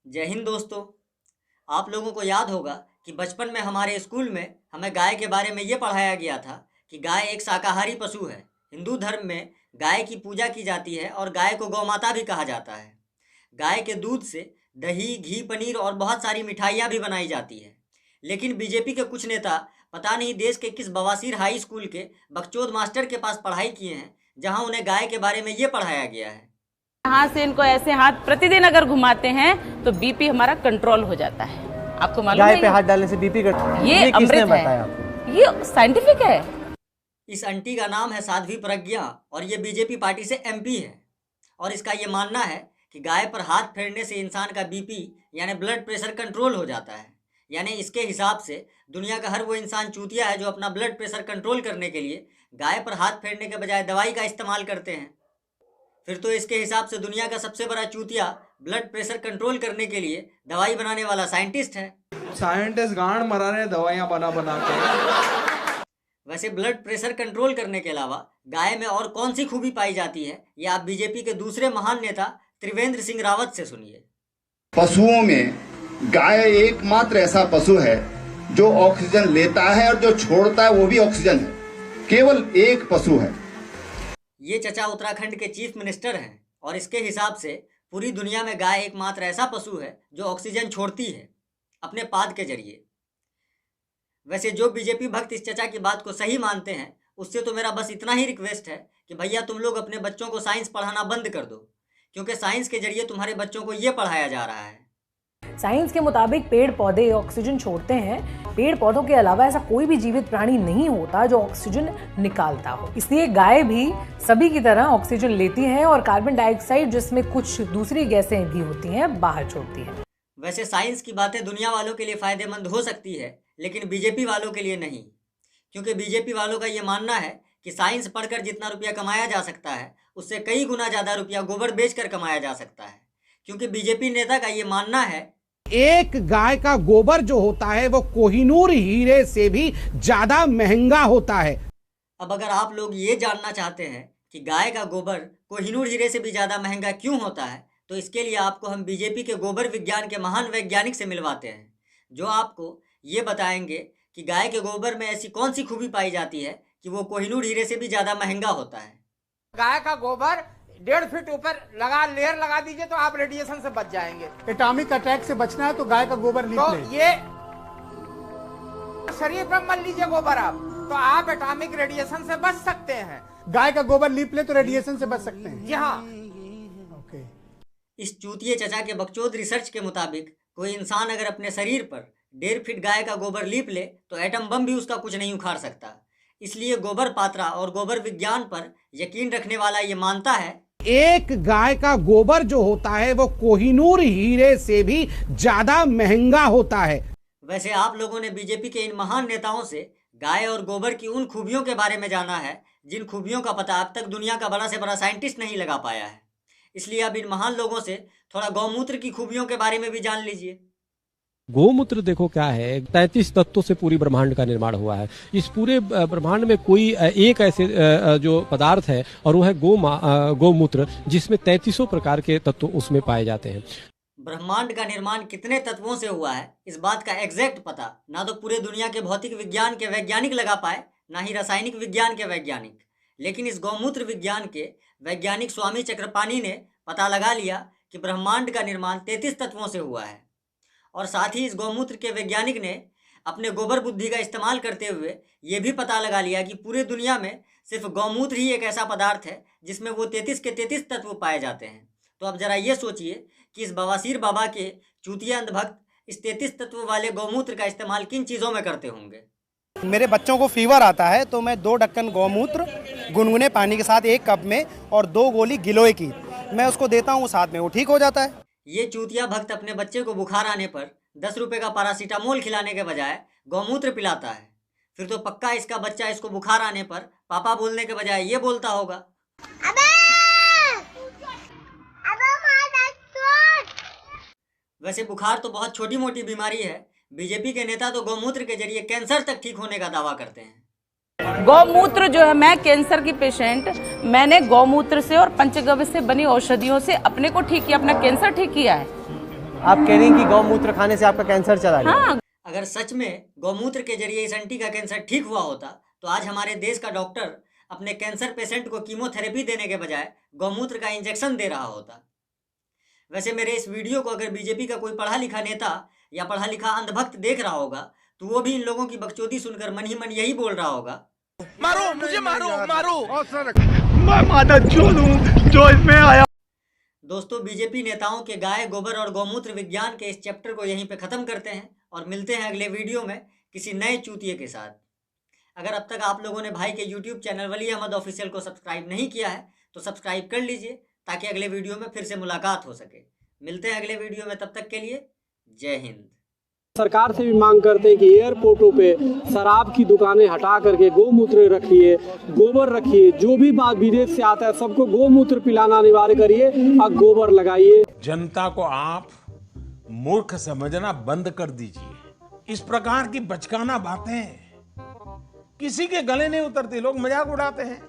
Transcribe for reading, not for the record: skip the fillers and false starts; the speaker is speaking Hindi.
जय हिंद दोस्तों। आप लोगों को याद होगा कि बचपन में हमारे स्कूल में हमें गाय के बारे में ये पढ़ाया गया था कि गाय एक शाकाहारी पशु है। हिंदू धर्म में गाय की पूजा की जाती है और गाय को गौ माता भी कहा जाता है। गाय के दूध से दही, घी, पनीर और बहुत सारी मिठाइयाँ भी बनाई जाती है। लेकिन बीजेपी के कुछ नेता पता नहीं देश के किस बवासीर हाई स्कूल के बकचोद मास्टर के पास पढ़ाई किए हैं, जहाँ उन्हें गाय के बारे में ये पढ़ाया गया है। यहाँ से इनको ऐसे हाथ प्रतिदिन अगर घुमाते हैं तो बीपी हमारा कंट्रोल हो जाता है। आपको मालूम है? गाय पे हाथ डालने से बीपी ये अमृत है, ये साइंटिफिक है। इस आंटी का नाम है साध्वी प्रज्ञा और ये बीजेपी पार्टी से एमपी है। और इसका ये मानना है कि गाय पर हाथ फेरने से इंसान का बीपी यानी ब्लड प्रेशर कंट्रोल हो जाता है। यानी इसके हिसाब से दुनिया का हर वो इंसान चूतिया है जो अपना ब्लड प्रेशर कंट्रोल करने के लिए गाय पर हाथ फेरने के बजाय दवाई का इस्तेमाल करते हैं। फिर तो इसके हिसाब से दुनिया का सबसे बड़ा चूतिया ब्लड प्रेशर कंट्रोल करने के लिए दवाई बनाने वाला साइंटिस्ट है। साइंटिस्ट गांड मरा रहे दवाइयां बना बना के। वैसे ब्लड प्रेशर कंट्रोल करने के अलावा गाय में और कौन सी खूबी पाई जाती है, ये आप बीजेपी के दूसरे महान नेता त्रिवेंद्र सिंह रावत से सुनिए। पशुओं में गाय एकमात्र ऐसा पशु है जो ऑक्सीजन लेता है और जो छोड़ता है वो भी ऑक्सीजन है। केवल एक पशु है। ये चचा उत्तराखंड के चीफ मिनिस्टर हैं और इसके हिसाब से पूरी दुनिया में गाय एकमात्र ऐसा पशु है जो ऑक्सीजन छोड़ती है अपने पाद के जरिए। वैसे जो बीजेपी भक्त इस चचा की बात को सही मानते हैं, उससे तो मेरा बस इतना ही रिक्वेस्ट है कि भैया तुम लोग अपने बच्चों को साइंस पढ़ाना बंद कर दो, क्योंकि साइंस के जरिए तुम्हारे बच्चों को ये पढ़ाया जा रहा है। साइंस के मुताबिक पेड़ पौधे ऑक्सीजन छोड़ते हैं। पेड़ पौधों के अलावा ऐसा कोई भी जीवित प्राणी नहीं होता जो ऑक्सीजन निकालता हो। इसलिए गाय भी सभी की तरह ऑक्सीजन लेती है और कार्बन डाइऑक्साइड, जिसमें कुछ दूसरी गैसें भी होती हैं, बाहर छोड़ती है। वैसे साइंस की बातें दुनिया वालों के लिए फायदेमंद हो सकती है, लेकिन बीजेपी वालों के लिए नहीं, क्योंकि बीजेपी वालों का ये मानना है कि साइंस पढ़कर जितना रुपया कमाया जा सकता है उससे कई गुना ज़्यादा रुपया गोबर बेचकर कमाया जा सकता है। क्योंकि बीजेपी नेता का ये मानना है एक गाय का गोबर जो होता है वो कोहिनूर हीरे से भी ज्यादा महंगा होता है। अब अगर आप लोग ये जानना चाहते हैं कि गाय का गोबर कोहिनूर हीरे से भी ज़्यादा महंगा क्यों होता है, तो इसके लिए आपको हम बीजेपी के गोबर विज्ञान के महान वैज्ञानिक से मिलवाते हैं, जो आपको ये बताएंगे कि गाय के गोबर में ऐसी कौन सी खूबी पाई जाती है कि वो कोहिनूर हीरे से भी ज़्यादा महंगा होता है। गाय का गोबर 1.5 फीट ऊपर लेयर लगा दीजिए तो आप रेडिएशन से बच जाएंगे। एटॉमिक अटैक से बचना है तो गाय का गोबर लीप तो लें। ये शरीर पर मल लीजिए गोबर आप, तो आप एटॉमिक रेडिएशन से बच सकते हैं। गाय का गोबर लीप ले तो रेडिएशन से बच सकते हैं। जी हाँ। ओके। इस चूतिए चचा के बकचोद रिसर्च के मुताबिक कोई इंसान अगर अपने शरीर पर 1.5 फीट गाय का गोबर लीप ले तो एटम बम भी उसका कुछ नहीं उखाड़ सकता। इसलिए गोबर पात्रा और गोबर विज्ञान पर यकीन रखने वाला ये मानता है एक गाय का गोबर जो होता है वो कोहिनूर हीरे से भी ज्यादा महंगा होता है। वैसे आप लोगों ने बीजेपी के इन महान नेताओं से गाय और गोबर की उन खूबियों के बारे में जाना है जिन खूबियों का पता अब तक दुनिया का बड़ा से बड़ा साइंटिस्ट नहीं लगा पाया है। इसलिए अब इन महान लोगों से थोड़ा गौमूत्र की खूबियों के बारे में भी जान लीजिए। गोमूत्र देखो क्या है, 33 तत्वों से पूरी ब्रह्मांड का निर्माण हुआ है। इस पूरे ब्रह्मांड में कोई एक ऐसे जो पदार्थ है और वो है गोमूत्र, जिसमें 33 प्रकार के तत्व उसमें पाए जाते हैं। ब्रह्मांड का निर्माण कितने तत्वों से हुआ है, इस बात का एग्जैक्ट पता ना तो पूरे दुनिया के भौतिक विज्ञान के वैज्ञानिक लगा पाए, ना ही रासायनिक विज्ञान के वैज्ञानिक। लेकिन इस गौमूत्र विज्ञान के वैज्ञानिक स्वामी चक्रपाणी ने पता लगा लिया कि ब्रह्मांड का निर्माण 33 तत्वों से हुआ है। और साथ ही इस गौमूत्र के वैज्ञानिक ने अपने गोबर बुद्धि का इस्तेमाल करते हुए ये भी पता लगा लिया कि पूरे दुनिया में सिर्फ गौमूत्र ही एक ऐसा पदार्थ है जिसमें वो 33 के 33 तत्व पाए जाते हैं। तो अब जरा ये सोचिए कि इस बवासीर बाबा के चूतिया अंधभक्त इस 33 तत्व वाले गौमूत्र का इस्तेमाल किन चीज़ों में करते होंगे। मेरे बच्चों को फीवर आता है तो मैं 2 ढक्कन गौमूत्र गुनगुने पानी के साथ 1 कप में और 2 गोली गिलोय की मैं उसको देता हूँ, साथ में वो ठीक हो जाता है। ये चूतिया भक्त अपने बच्चे को बुखार आने पर 10 रुपए का पैरासीटामोल खिलाने के बजाय गौमूत्र पिलाता है। फिर तो पक्का इसका बच्चा इसको बुखार आने पर पापा बोलने के बजाय ये बोलता होगा, अबे! वैसे बुखार तो बहुत छोटी मोटी बीमारी है। बीजेपी के नेता तो गौमूत्र के जरिए कैंसर तक ठीक होने का दावा करते हैं। गौमूत्र जो है, मैं कैंसर की पेशेंट, मैंने गौमूत्र से और पंचगव्य से बनी औषधियों से अपने को ठीक किया, अपना कैंसर ठीक किया है। आप कह रही हैं कि गौमूत्र खाने से आपका कैंसर चला गया। हाँ। अगर सच में गौमूत्र के जरिए इस आंटी का कैंसर ठीक हुआ होता तो आज हमारे देश का डॉक्टर अपने कैंसर पेशेंट को कीमोथेरेपी देने के बजाय गौमूत्र का इंजेक्शन दे रहा होता। वैसे मेरे इस वीडियो को अगर बीजेपी का कोई पढ़ा लिखा नेता या पढ़ा लिखा अंधभक्त देख रहा होगा तो वो भी इन लोगों की बकचोदी सुनकर मन ही मन यही बोल रहा होगा, मारो मुझे, मारो मारो, मैं माता चोद हूं जो इसमें आया। दोस्तों, बीजेपी नेताओं के गाय गोबर और गौमूत्र विज्ञान के इस चैप्टर को यहीं पे ख़त्म करते हैं और मिलते हैं अगले वीडियो में किसी नए चूतिए के साथ। अगर अब तक आप लोगों ने भाई के यूट्यूब चैनल वली अहमद ऑफिशियल को सब्सक्राइब नहीं किया है तो सब्सक्राइब कर लीजिए ताकि अगले वीडियो में फिर से मुलाकात हो सके। मिलते हैं अगले वीडियो में, तब तक के लिए जय हिंद। सरकार से भी मांग करते हैं कि एयरपोर्टों पे शराब की दुकानें हटा करके गोमूत्र रखिए, गोबर रखिए। जो भी बात विदेश से आता है सबको गोमूत्र पिलाना अनिवार्य करिए और गोबर लगाइए। जनता को आप मूर्ख समझना बंद कर दीजिए। इस प्रकार की बचकाना बातें किसी के गले नहीं उतरती, लोग मजाक उड़ाते हैं।